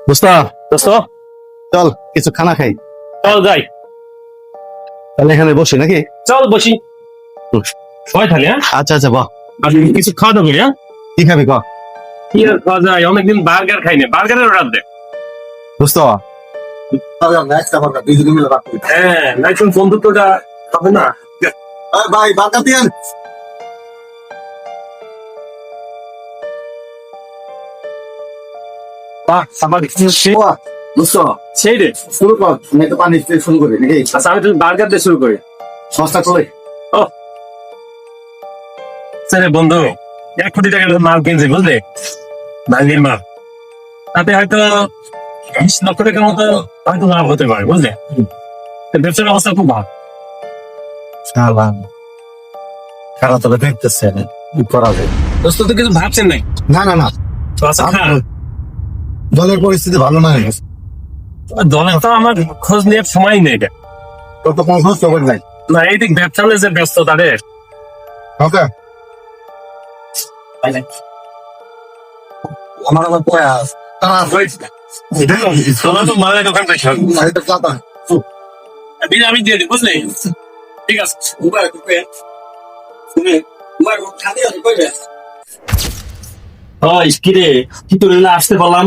দোস্ত দোস্ত চল কিছু খানা খাই। চল যাই, তাহলে এখানে বসি নাকি? চল বসি সবাই তাহলে। হ্যাঁ আচ্ছা আচ্ছা বাহ, আর কিছু খাওয়া দাওয়া করি। হ্যাঁ কি খাবি ক? কি আর খাওয়া যায়, অনেকদিন বার্গার খাইনি, বার্গারের অর্ডার দে। দোস্ত হ্যাঁ নাইট্রোন বন্ধুত্বটা হবে না। ভাই বার্গার দিয়েন। দোস্ত সেই রে, শুরু কর, আমি একটা পানি দিয়ে শুরু করি নাকি? আচ্ছা আমি তুমি বার্গার দিয়ে শুরু করি। সস্তা চলে। রে বন্ধু, 1 কোটি টাকার মাল কিনছি বুঝলে, বাঙ্গির মাল, তাতে হয়তো 20 লক্ষ টাকার মতো হয়তো লাভ হতে পারে বুঝলে। ব্যবসার অবস্থা খুব ভালো। খারাপ তবে দেখতেছে কি করা যায়। দোস্ত তো কিছু ভাবছেন নাই? না না না, তো আচ্ছা খান। দলের পরিস্থিতি ভালো না, দলের তো আমার খোঁজ নিয়ে সময় নেই এটা। তোর তো কোনো খোঁজ খবর নাই। না এইদিক ব্যবসা নিয়ে যে ব্যস্ত তাদের। ওকে আমার আবার প্রয়াস তোমরা তো মালের দোকান থেকে আমি দিয়ে দিই বুঝলি। ঠিক আছে কিরে কি তোর আসতে পারলাম,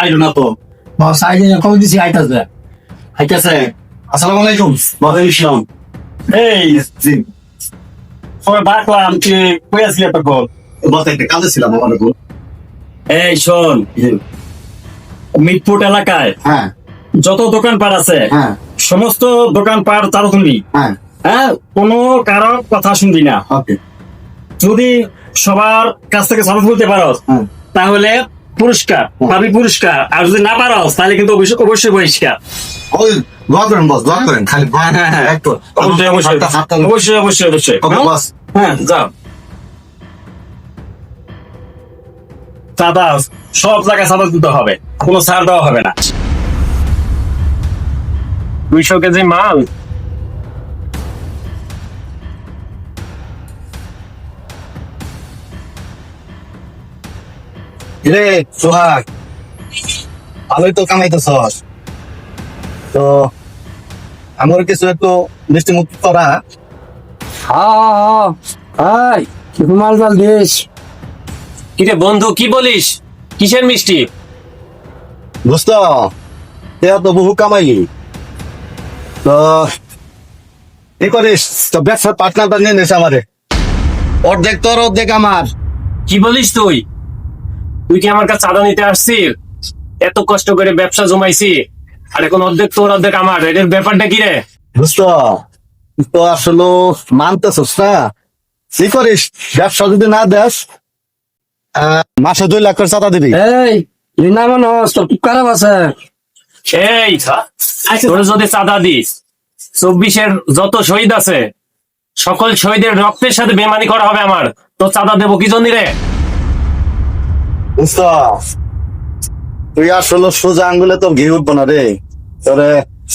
আইলো না তো। আইতাছে। আসসালামু আলাইকুম। ওয়ালাইকুম আসসালাম। এই সবাই ডাকলাম, কি কই আসলি এত কল? বলতে একটা কাজে ছিলাম আমার উপর। এই শোন, মিটফুট এলাকায় হ্যাঁ যত দোকানপাট আছে হ্যাঁ সমস্ত দোকানপাট চালু করবি। হ্যাঁ হ্যাঁ, কোনো কারো কথা শুনবি না। ওকে যদি সবার কাছ থেকে চালু করতে পারস হ্যাঁ তাহলে পুরস্কার পাবি পুরস্কার, আর যদি না পারস তাহলে কিন্তু অবশ্যই অবশ্যই বহিষ্কার। ওই দোয়া করেন বস, দোয়া করেন খালি। হ্যাঁ হ্যাঁ একটু অবশ্যই অবশ্যই অবশ্যই অবশ্যই অবশ্যই। ওকে বস। হ্যাঁ যাও। চাঁদা সব জায়গায় চাঁদা দিতে হবে, কোনো ছাড় দেওয়া হবে না। 200 কেজি মাল। রে সোহাগ, ভালোই তো কামাইতেছস, তো আমার কিছু একটু মিষ্টি মুখ করা। কিরে বন্ধু কি বলিস, কিসের মিষ্টি? বুঝত তো বহু কামাইলি, তো কি করিস, তো ব্যবসার পার্টনারটা নিয়ে নিস আমারে। অর্ধেক তোর অর্ধেক আমার। কি বলিস তুই? তুই কি আমার কাছে চাঁদা নিতে আসছিস? এত কষ্ট করে ব্যবসা জমাইছি, আর এখন অর্ধেক তোর অর্ধেক আমার, এটার ব্যাপারটা কি রে? বুঝতো তো আসলে মানতেছস না। কি করিস, ব্যবসা যদি না দেস মাসে 2 লাখ করে চাঁদা দিবি। এই না মানুষ তোর খুব খারাপ আছে। এই তোর যদি চাঁদা দিস, 24-এর যত শহীদ আছে সকল শহীদের রক্তের সাথে বেমানি করা হবে আমার, তো চাঁদা দেবো কি জন্য রে? বুঝতো তুই আসলে সোজা আঙ্গুলে তোর ঘি উঠবো না রে, তোরে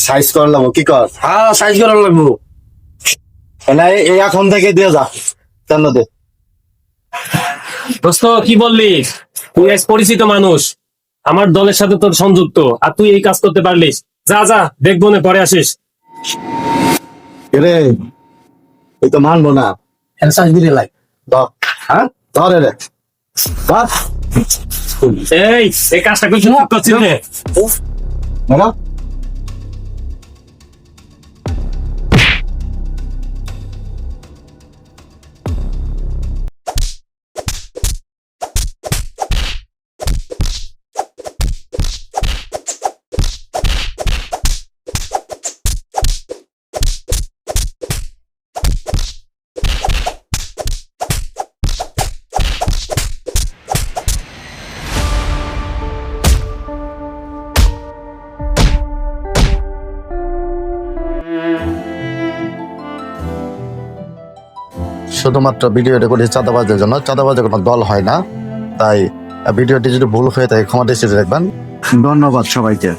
সাইজ করলাম। কি কর? হ্যাঁ সাইজ করা লাগবো। এই এখন থেকে দিয়ে যা চান্দা দে। দোস্ত কি বললিস? তুই এক পরিচিত মানুষ, আমার দলের সাথে তোর সংযুক্ত, আর তুই এই কাজ করতে পারলিস? যা যা, দেখবো না, পরে আসিস। রে এই তো মানবো না। সাইজ দিলে লাগ। হ্যাঁ ধরে রে বাস। এই কাজটা করছিস রে? বলো। শুধুমাত্র ভিডিওটা করি চাঁদাবাজের জন্য, চাঁদাবাজের কোনো দল হয় না, তাই ভিডিওটি যদি ভুল হয়ে থাকে ক্ষমা দৃষ্টিতে দেখবেন। ধন্যবাদ সবাইকে।